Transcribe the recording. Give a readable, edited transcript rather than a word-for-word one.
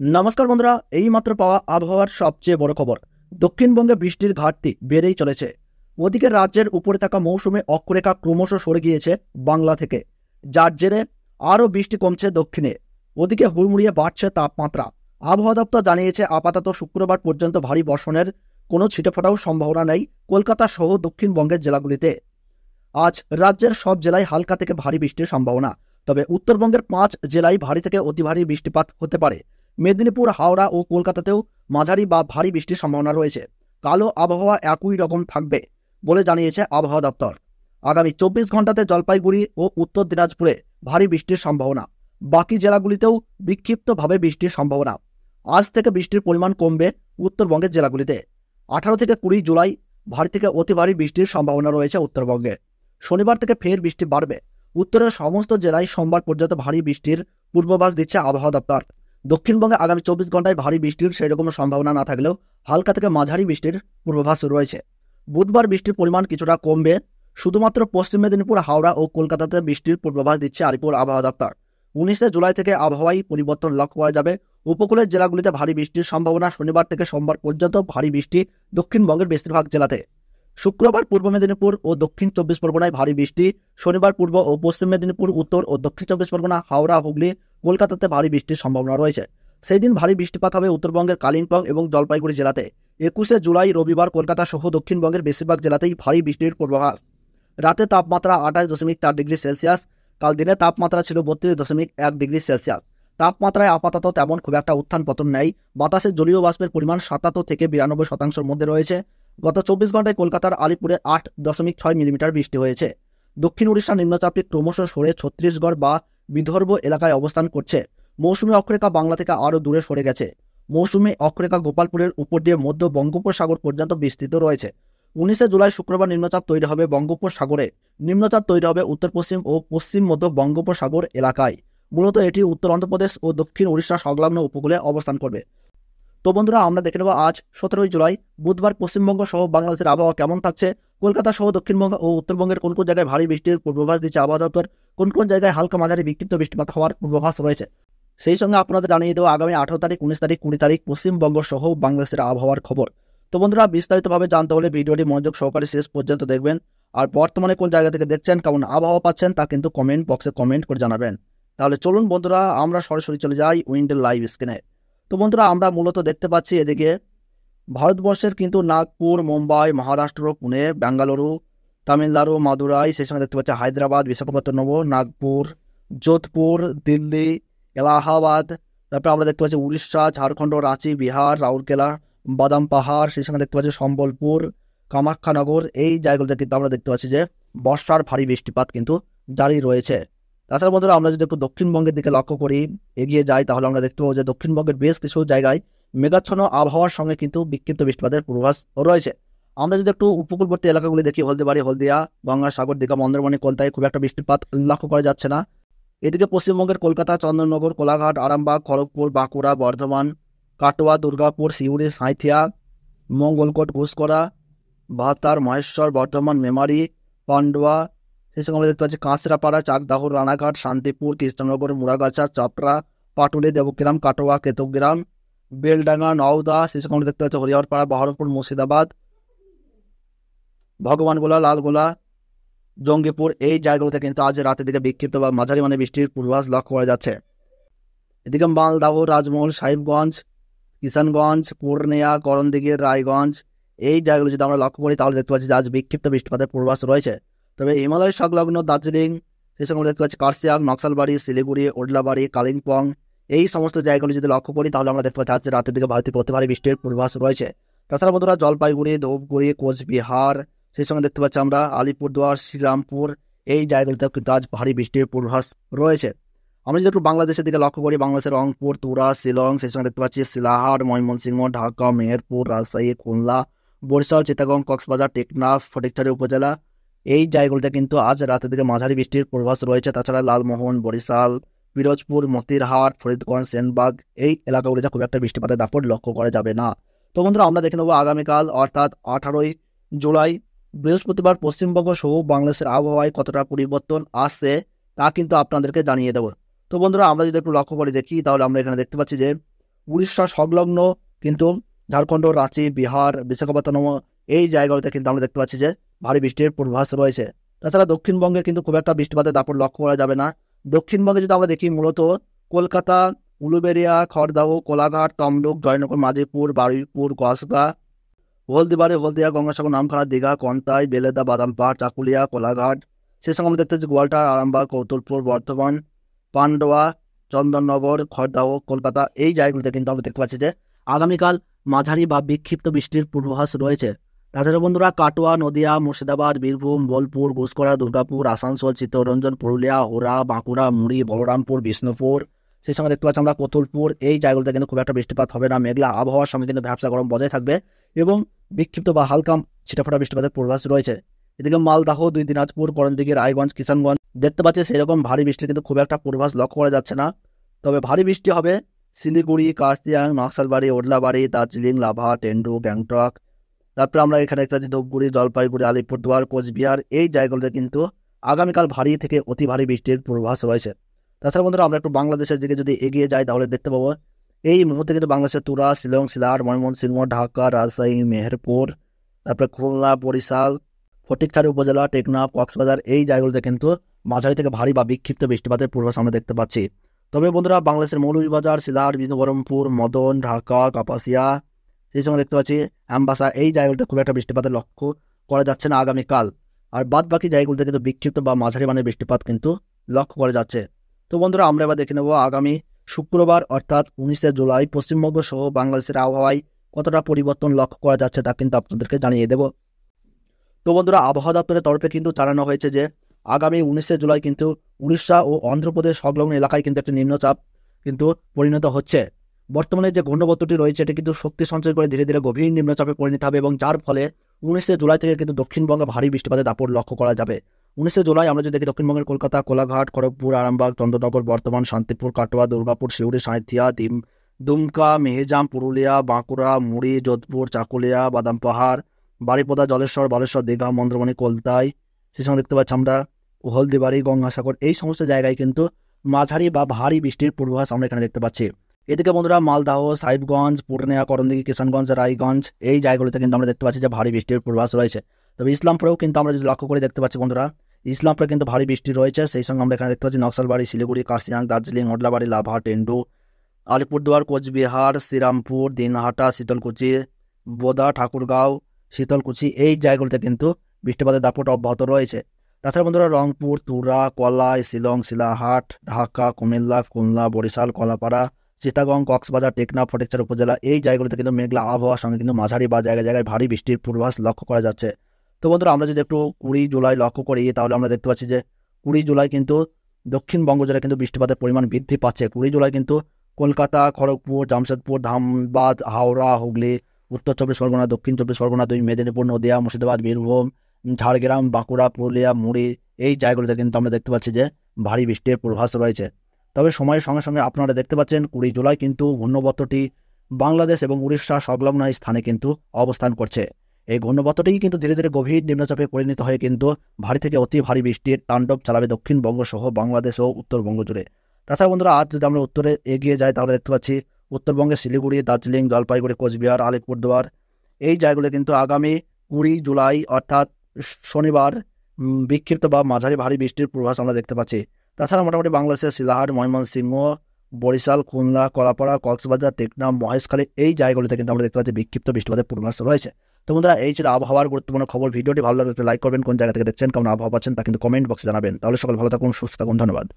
নমস্কার বন্ধুরা, এইমাত্র পাওয়া আবহাওয়ার সবচেয়ে বড় খবর। দক্ষিণবঙ্গে বৃষ্টির ঘাটতি বেড়েই চলেছে। ওদিকে রাজ্যের উপরে থাকা মৌসুমী অক্ষরেখা ক্রমশ সরে গিয়েছে বাংলা থেকে, যার জেরে আরও বৃষ্টি কমছে দক্ষিণে। ওদিকে হুড়মুড়িয়ে বাড়ছে তাপমাত্রা। আবহাওয়া দপ্তর জানিয়েছে আপাতত শুক্রবার পর্যন্ত ভারী বর্ষণের কোনো ছিটেফোঁটাও সম্ভাবনা নেই কলকাতা সহ দক্ষিণবঙ্গের জেলাগুলিতে। আজ রাজ্যের সব জেলায় হালকা থেকে ভারী বৃষ্টির সম্ভাবনা, তবে উত্তরবঙ্গের 5 জেলায় ভারী থেকে অতি ভারী বৃষ্টিপাত হতে পারে। মেদিনীপুর, হাওড়া ও কলকাতাতেও মাঝারি বা ভারী বৃষ্টির সম্ভাবনা রয়েছে। কালো আবহাওয়া একই রকম থাকবে বলে জানিয়েছে আবহাওয়া দপ্তর। আগামী 24 ঘন্টাতে জলপাইগুড়ি ও উত্তর দিনাজপুরে ভারী বৃষ্টির সম্ভাবনা। বাকি জেলাগুলিতেও বিক্ষিপ্তভাবে বৃষ্টির সম্ভাবনা। আজ থেকে বৃষ্টির পরিমাণ কমবে উত্তরবঙ্গের জেলাগুলিতে। 18 থেকে 20 জুলাই ভারী থেকে অতি ভারী বৃষ্টির সম্ভাবনা রয়েছে উত্তরবঙ্গে। শনিবার থেকে ফের বৃষ্টি বাড়বে। উত্তরের সমস্ত জেলায় সোমবার পর্যন্ত ভারী বৃষ্টির পূর্বাভাস দিচ্ছে আবহাওয়া দপ্তর। দক্ষিণবঙ্গে আগামী 24 ঘন্টায় ভারী বৃষ্টির সেরকম সম্ভাবনা না থাকলেও হালকা থেকে মাঝারি বৃষ্টির পূর্বাভাস রয়েছে। বুধবার বৃষ্টির পরিমাণ কিছুটা কমবে। শুধুমাত্র পশ্চিম মেদিনীপুর, হাওড়া ও কলকাতাতে বৃষ্টির পূর্বাভাস দিচ্ছে আলিপুর আবহাওয়া দপ্তর। 19 জুলাই থেকে আবহাওয়ায় পরিবর্তন লক্ষ্য করা যাবে। উপকূলের জেলাগুলিতে ভারী বৃষ্টির সম্ভাবনা। শনিবার থেকে সোমবার পর্যন্ত ভারী বৃষ্টি দক্ষিণবঙ্গের বেশিরভাগ জেলাতে। শুক্রবার পূর্ব মেদিনীপুর ও দক্ষিণ 24 পরগনায় ভারী বৃষ্টি। শনিবার পূর্ব ও পশ্চিম মেদিনীপুর, উত্তর ও দক্ষিণ 24 পরগনা, হাওড়া, হুগলি, কলকাতাতে ভারী বৃষ্টির সম্ভাবনা রয়েছে। সেই দিন ভারী বৃষ্টিপাত হবে উত্তরবঙ্গের কালিম্পং এবং জলপাইগুড়ি জেলাতে। 21 জুলাই রবিবার কলকাতা সহ দক্ষিণবঙ্গের বেশিরভাগ জেলাতেই ভারী বৃষ্টির পূর্বাভাস। রাতে তাপমাত্রা 28.4 ডিগ্রি সেলসিয়াস। কাল দিনে তাপমাত্রা ছিল 32.1 ডিগ্রি সেলসিয়াস। তাপমাত্রায় আপাতত তেমন খুব একটা উত্থান পতন নেই। বাতাসে জলীয় বাষ্পের পরিমাণ 77 থেকে 92% মধ্যে রয়েছে। গত 24 ঘন্টায় কলকাতার আলিপুরে 8.6 মিলিমিটার বৃষ্টি হয়েছে। দক্ষিণ উড়িষ্যার নিম্নচাপটি ক্রমশ সরে ছত্তিশগড় বা বিদর্ভ এলাকায় অবস্থান করছে। মৌসুমী অক্ষরেখা বাংলা থেকে আরও দূরে সরে গেছে। মৌসুমী অক্ষরেখা গোপালপুরের উপর দিয়ে মধ্য বঙ্গোপসাগর পর্যন্ত বিস্তৃত রয়েছে। 19 জুলাই শুক্রবার নিম্নচাপ তৈরি হবে বঙ্গোপসাগরে। নিম্নচাপ তৈরি হবে উত্তর পশ্চিম ও পশ্চিম মধ্য বঙ্গোপসাগর এলাকায়। মূলত এটি উত্তর অন্ধ্রপ্রদেশ ও দক্ষিণ উড়িষ্যা সংলগ্ন উপকূলে অবস্থান করবে। তো বন্ধুরা, আমরা দেখে নেব আজ 17 জুলাই বুধবার পশ্চিমবঙ্গ সহ বাংলাদেশের আবহাওয়া কেমন থাকছে। কলকাতা সহ দক্ষিণবঙ্গ ও উত্তরবঙ্গের কোন কোন জায়গায় ভারী বৃষ্টির পূর্বাভাস দিচ্ছে আবহাওয়া দপ্তর, কোন কোন জায়গায় হালকা মাঝারি বিক্ষিপ্ত বৃষ্টিপাত হওয়ার পূর্বাভাস রয়েছে। সেই সঙ্গে আপনাদের জানিয়ে দেবো আগামী 18 তারিখ, 19 তারিখ, 20 তারিখ পশ্চিমবঙ্গ সহ বাংলাদেশের আবহাওয়ার খবর। তো বন্ধুরা, বিস্তারিতভাবে জানতে হলে ভিডিওটি মনোযোগ সহকারে শেষ পর্যন্ত দেখবেন। আর বর্তমানে কোন জায়গা থেকে দেখছেন, কেমন আবহাওয়া পাচ্ছেন তা কিন্তু কমেন্ট বক্সে কমেন্ট করে জানাবেন। তাহলে চলুন বন্ধুরা, আমরা সরাসরি চলে যাই উইন্ডের লাইভ স্ক্রিনে। তো বন্ধুরা, আমরা মূলত দেখতে পাচ্ছি এদিকে ভারতবর্ষের কিন্তু নাগপুর, মুম্বাই, মহারাষ্ট্র, পুনে, বেঙ্গালুরু, তামিলনাড়ু, মাদুরাই, সেই সঙ্গে দেখতে পাচ্ছি হায়দ্রাবাদ, বিশাখাপত্তনম, নাগপুর, যোধপুর, দিল্লি, এলাহাবাদ, তারপরে আমরা দেখতে পাচ্ছি উড়িষ্যা, ঝাড়খণ্ড, রাঁচি, বিহার, রাউরকেলা, বাদাম পাহাড়, সেই সঙ্গে দেখতে পাচ্ছি সম্বলপুর, কামাখ্যানগর। এই জায়গাগুলোতে কিন্তু আমরা দেখতে পাচ্ছি যে বর্ষার ভারী বৃষ্টিপাত কিন্তু জারি রয়েছে। তাছাড়া বন্ধুরা, আমরা যদি একটু দক্ষিণবঙ্গের দিকে লক্ষ্য করি, এগিয়ে যাই, তাহলে আমরা দেখতে পাবো যে দক্ষিণবঙ্গের বেশ কিছু জায়গায় মেঘাচ্ছন্ন আবহাওয়ার সঙ্গে কিন্তু বিক্ষিপ্ত বৃষ্টিপাতের পূর্বাভাস রয়েছে। আমরা যদি একটু উপকূলবর্তী এলাকাগুলি দেখি, হলদিবাড়ি, হলদিয়া, গঙ্গাসাগর, দীঘা, মন্দারমণি, কলতায় খুব একটা বৃষ্টিপাত লক্ষ্য করা যাচ্ছে না। এদিকে পশ্চিমবঙ্গের কলকাতা, চন্দননগর, কোলাঘাট, আরামবাগ, খড়গপুর, বাঁকুড়া, বর্ধমান, কাটোয়া, দুর্গাপুর, সিউড়ি, সাঁইথিয়া, মঙ্গলকোট, ঘুষকরা, ভাতার, মহেশ্বর, বর্ধমান, মেমারি, পান্ডুয়া, সেই সঙ্গে আমরা দেখতে পাচ্ছি কাঁচরাপাড়া, চাকদাহ, রানাঘাট, শান্তিপুর, কৃষ্ণনগর, মুড়াগাছা, চাপড়া, পাটুলি, দেবগ্রাম, কাটোয়া, কেতুগ্রাম, বেলডাঙ্গা, নওদা, সেই সঙ্গে আমরা দেখতে পাচ্ছি হরিহরপাড়া, বহরমপুর, মুর্শিদাবাদ, ভগবানগোলা, লালগোলা, জঙ্গিপুর। এই জায়গাগুলোতে কিন্তু আজ রাতের দিকে বিক্ষিপ্ত বা মাঝারি মানে বৃষ্টির পূর্বাভাস লক্ষ্য করা যাচ্ছে। এদিকে মালদাহ, রাজমহল, সাহিবগঞ্জ, কিষানগঞ্জ, পূর্ণিয়া, করণদিঘি, রায়গঞ্জ, এই জায়গাগুলো যদি আমরা লক্ষ্য করি, তাহলে দেখতে পাচ্ছি যে আজ বিক্ষিপ্ত বৃষ্টিপাতের পূর্বাভাস রয়েছে। তবে হিমালয় সংলগ্ন দার্জিলিং, সেই সঙ্গে দেখতে পাচ্ছি কার্শিয়াং, নকশালবাড়ি, শিলিগুড়ি, ওডলাবাড়ি, কালিম্পং, এই সমস্ত জায়গাগুলো যদি লক্ষ্য করি, তাহলে আমরা দেখতে পাচ্ছি আজ রাতের দিকে ভারী থেকে অতি ভারী বৃষ্টির পূর্বাভাস রয়েছে। তাছাড়া বন্ধুরা, জলপাইগুড়ি, ধূপগুড়ি, কোচবিহার, সেই সঙ্গে দেখতে পাচ্ছি আমরা আলিপুরদুয়ার, শ্রীরামপুর, এই জায়গাগুলিতে কিন্তু আজ ভারী বৃষ্টির পূর্বাভাস রয়েছে। আমরা যদি একটু বাংলাদেশের দিকে লক্ষ্য করি, বাংলাদেশের রংপুর, তুরা, শিলং, সেই সঙ্গে দেখতে পাচ্ছি শিলাহাট, ময়মনসিংহ, ঢাকা, মেহেরপুর, রাজশাহী, খুলনা, বরিশাল, চিটাগং, কক্সবাজার, টেকনাফ, ফটিকছড়ি উপজেলা, এই জায়গাগুলিতে কিন্তু আজ রাতের দিকে মাঝারি বৃষ্টির পূর্বাভাস রয়েছে। তাছাড়া লালমোহন, বরিশাল, পিরোজপুর, মতিরহাট, ফরিদগঞ্জ, সেনবাগ, এই এলাকাগুলিতে খুব একটা বৃষ্টিপাতের দাপট লক্ষ্য করা যাবে না। তো বন্ধুরা, আমরা দেখে নেবো আগামীকাল অর্থাৎ 18 জুলাই বৃহস্পতিবার পশ্চিমবঙ্গ সহ বাংলাদেশের আবহাওয়ায় কতটা পরিবর্তন আসছে তা কিন্তু আপনাদেরকে জানিয়ে দেবো। তো বন্ধুরা, আমরা যদি একটু লক্ষ্য করে দেখি, তাহলে আমরা এখানে দেখতে পাচ্ছি যে উড়িষ্যা সংলগ্ন কিন্তু ঝাড়খণ্ড, রাঁচি, বিহার, বিশাখাপত্তনম এই জায়গাগুলোতে কিন্তু আমরা দেখতে পাচ্ছি যে ভারী বৃষ্টির পূর্বাভাস রয়েছে। তাছাড়া দক্ষিণবঙ্গে কিন্তু খুব একটা বৃষ্টিপাতের দাপট লক্ষ্য করা যাবে না। দক্ষিণবঙ্গে যদি আমরা দেখি মূলত কলকাতা, উলুবেড়িয়া, খড়দাহ, কোলাঘাট, তমলুক, জয়নগর, মাঝিপুর, বারুইপুর, কসবা, হলদিবাড়ি, হলদিয়া, গঙ্গাসাগর, নামখানা, দীঘা, কন্তাই, বেলেদা, বাদামপাড়, চাকুলিয়া, কোলাঘাট, সেই সঙ্গে আমরা দেখতে পাচ্ছি গোয়ালটার, আরামবাগ, কৌতুলপুর, বর্ধমান, পান্ডুয়া, চন্দননগর, খড়দাহ, কলকাতা এই জায়গাগুলিতে কিন্তু আমরা দেখতে পাচ্ছি যে আগামীকাল মাঝারি বা বিক্ষিপ্ত বৃষ্টির পূর্বাভাস রয়েছে। তাছাড়া বন্ধুরা কাটোয়া, নদিয়া, মুর্শিদাবাদ, বীরভূম, বোলপুর, ঘুষকরা, দুর্গাপুর, আসানসোল, চিত্তরঞ্জন, পুরুলিয়া, হোরা, বাঁকুড়া, মুড়ি, বলরামপুর, বিষ্ণুপুর, সেই সঙ্গে দেখতে পাচ্ছি আমরা কতুলপুর এই জায়গাগুলোতে কিন্তু খুব একটা বৃষ্টিপাত হবে না। মেঘলা আবহাওয়ার সঙ্গে কিন্তু ভ্যাবসা গরম বজায় থাকবে এবং বিক্ষিপ্ত বা হালকা ছিটাফোঁটা বৃষ্টিপাতের পূর্বাভাস রয়েছে। এদিকে মালদাহ, দুই দিনাজপুর, করণদিঘি, রায়গঞ্জ, কিষানগঞ্জ দেখতে পাচ্ছি সেরকম ভারী বৃষ্টির কিন্তু খুব একটা পূর্বাভাস লক্ষ্য করা যাচ্ছে না। তবে ভারী বৃষ্টি হবে শিলিগুড়ি, কার্শিয়াং, নকশালবাড়ি, ওদলাবাড়ি, দার্জিলিং, লাভা, টেন্ডু, গ্যাংটক, তারপরে আমরা এখানে দেখতে পাচ্ছি ধূপগুড়ি, জলপাইগুড়ি, আলিপুরদুয়ার, কোচবিহার এই জায়গাগুলোতে কিন্তু আগামীকাল ভারী থেকে অতি ভারী বৃষ্টির পূর্বাভাস রয়েছে। তাছাড়া বন্ধুরা আমরা একটু বাংলাদেশের দিকে যদি এগিয়ে যাই তাহলে দেখতে পাবো এই মুহূর্তে কিন্তু বাংলাদেশের তুরা, শিলং, সিলাট, ময়মনসিংহ, ঢাকা, রাজশাহী, মেহেরপুর, তারপরে খুলনা, বরিশাল, ফটিকছড়ি উপজেলা, টেকনাফ, কক্সবাজার এই জায়গাগুলোতে কিন্তু মাঝারি থেকে ভারী বা বিক্ষিপ্ত বৃষ্টিপাতের পূর্বাভাস আমরা দেখতে পাচ্ছি। তবে বন্ধুরা বাংলাদেশের মৌলভীবাজার, সিলাট, বিষ্ণুবরমপুর, মদন, ঢাকা, কাপাসিয়া, সেই সঙ্গে দেখতে পাচ্ছি অ্যাম্বাসা এই জায়গাগুলোতে খুব একটা বৃষ্টিপাতের লক্ষ্য করা যাচ্ছে না আগামীকাল। আর বাদ বাকি জায়গাগুলোতে কিন্তু বিক্ষিপ্ত বা মাঝারি মানের বৃষ্টিপাত কিন্তু লক্ষ্য করা যাচ্ছে। তো বন্ধুরা আমরা এবার দেখে নেব আগামী শুক্রবার অর্থাৎ 19শে জুলাই পশ্চিমবঙ্গ সহ বাংলাদেশের আবহাওয়ায় কতটা পরিবর্তন লক্ষ্য করা যাচ্ছে তা কিন্তু আপনাদেরকে জানিয়ে দেব। তো বন্ধুরা আবহাওয়া দপ্তরের তরফে কিন্তু জানানো হয়েছে যে আগামী 19শে জুলাই কিন্তু উড়িষ্যা ও অন্ধ্রপ্রদেশ সংলগ্ন এলাকায় কিন্তু একটি নিম্নচাপ কিন্তু পরিণত হচ্ছে। বর্তমানে যে ঘূর্ণবর্তটি রয়েছে এটি কিন্তু শক্তি সঞ্চয় করে ধীরে ধীরে গভীর নিম্নচাপে পরিণত হবে এবং যার ফলে 19শে জুলাই থেকে কিন্তু দক্ষিণবঙ্গে ভারী বৃষ্টিপাতের দাপট লক্ষ্য করা যাবে। 19শে জুলাই আমরা যদি দেখি দক্ষিণবঙ্গের কলকাতা, কোলাঘাট, খড়গপুর, আরামবাগ, চন্দ্রনগর, বর্ধমান, শান্তিপুর, কাটোয়া, দুর্গাপুর, সিউড়ি, সাঁইথিয়া, দুমকা, মেহেজাম, পুরুলিয়া, বাঁকুড়া, মুড়ি, যোধপুর, চাকুলিয়া, বাদামপাহাড়, বারিপদা, জলেশ্বর, বালেশ্বর, দীঘা, মন্দ্রমণি, কলতাই, সেই সঙ্গে দেখতে পাচ্ছি আমরা হলদিবাড়ি, গঙ্গাসাগর এই সমস্ত জায়গায় কিন্তু মাঝারি বা ভারী বৃষ্টির পূর্বাভাস আমরা এখানে দেখতে পাচ্ছি। এদিকে বন্ধুরা মালদাহ, সাহিবগঞ্জ, পূর্ণিয়া, করণদিঘি, কিষানগঞ্জ, রায়গঞ্জ এই জায়গাগুলিতে কিন্তু আমরা দেখতে পাচ্ছি যে ভারী বৃষ্টির পূর্বাভাস রয়েছে। তবে ইসলামপুরেও কিন্তু আমরা যদি লক্ষ্য করে দেখতে পাচ্ছি বন্ধুরা ইসলামপুরে কিন্তু ভারী বৃষ্টি রয়েছে। সেই সঙ্গে আমরা এখানে দেখতে পাচ্ছি নকশালবাড়ি, শিলিগুড়ি, কার্শিয়াং, দার্জিলিং, ওদলাবাড়ি, লাভা, টেন্ডু, আলিপুরদুয়ার, কোচবিহার, শ্রীরামপুর, দিনহাটা, শীতলকুচি, বোদা, ঠাকুরগাঁও, শীতলকুচি এই জায়গাগুলিতে কিন্তু বৃষ্টিপাতের দাপট অব্যাহত রয়েছে। তাছাড়া বন্ধুরা রংপুর, তুরা, কলাই, শিলং, শিলাহাট, ঢাকা, কুমিল্লা, খুলনা, বরিশাল, কলাপাড়া, চিটাগং, কক্সবাজার, টেকনাফ, ফটিকছড়ি উপজেলা এই জায়গাগুলিতে কিন্তু মেঘলা আবহাওয়ার সঙ্গে কিন্তু মাঝারি বা জায়গায় জায়গায় ভারী বৃষ্টির পূর্বাভাস লক্ষ্য করা যাচ্ছে। তো বন্ধুরা আমরা যদি একটু 20 জুলাই লক্ষ্য করি তাহলে আমরা দেখতে পাচ্ছি যে 20 জুলাই কিন্তু দক্ষিণবঙ্গ জেলায় কিন্তু বৃষ্টিপাতের পরিমাণ বৃদ্ধি পাচ্ছে। 20 জুলাই কিন্তু কলকাতা, খড়গপুর, জামশেদপুর, ধানবাদ, হাওড়া, হুগলি, উত্তর 24 পরগনা, দক্ষিণ 24 পরগনা, 2 মেদিনীপুর, নদিয়া, মুর্শিদাবাদ, বীরভূম, ঝাড়গ্রাম, বাঁকুড়া, পুরুলিয়া, মুড়ি এই জায়গাগুলিতে কিন্তু আমরা দেখতে পাচ্ছি যে ভারী বৃষ্টির পূর্বাভাস রয়েছে। তবে সময়ের সঙ্গে সঙ্গে আপনারা দেখতে পাচ্ছেন 20 জুলাই কিন্তু ঘূর্ণবর্তটি বাংলাদেশ এবং উড়িষ্যা সংলগ্ন স্থানে কিন্তু অবস্থান করছে। এই ঘূর্ণবর্তটি কিন্তু ধীরে ধীরে গভীর নিম্নচাপে পরিণত হয়ে কিন্তু ভারী থেকে অতি ভারী বৃষ্টির তাণ্ডব চালাবে দক্ষিণবঙ্গ সহ বাংলাদেশ ও উত্তরবঙ্গ জুড়ে। তাছাড়া বন্ধুরা আজ যদি আমরা উত্তরে এগিয়ে যাই তাহলে দেখতে পাচ্ছি উত্তরবঙ্গের শিলিগুড়ি, দার্জিলিং, জলপাইগুড়ি, কোচবিহার, আলিপুরদুয়ার এই জায়গাগুলো কিন্তু আগামী 20 জুলাই অর্থাৎ শনিবার বিক্ষিপ্ত বা মাঝারি ভারী বৃষ্টির পূর্বাভাস আমরা দেখতে পাচ্ছি। তাছাড়া মোটামুটি বাংলাদেশের সিলাহাট, ময়মনসিংহ, বরিশাল, খুলনা, কলাপাড়া, কক্সবাজার, টেকনাফ, মহেশখালী এই জায়গাগুলিতে কিন্তু আমরা দেখতে পাচ্ছি বিক্ষিপ্ত বৃষ্টিপাতের পূর্বাভাস রয়েছে। তো বন্ধুরা এই ছিল আবহাওয়ার গুরুত্বপূর্ণ খবর। ভিডিওটি ভালো লাগলে লাইক করবেন, কোন জায়গা থেকে দেখছেন, কেমন আবহাওয়া পাচ্ছেন তা কিন্তু কমেন্ট বক্সে জানাবেন। তাহলে সকল ভালো থাকুন, সুস্থ থাকুন, ধন্যবাদ।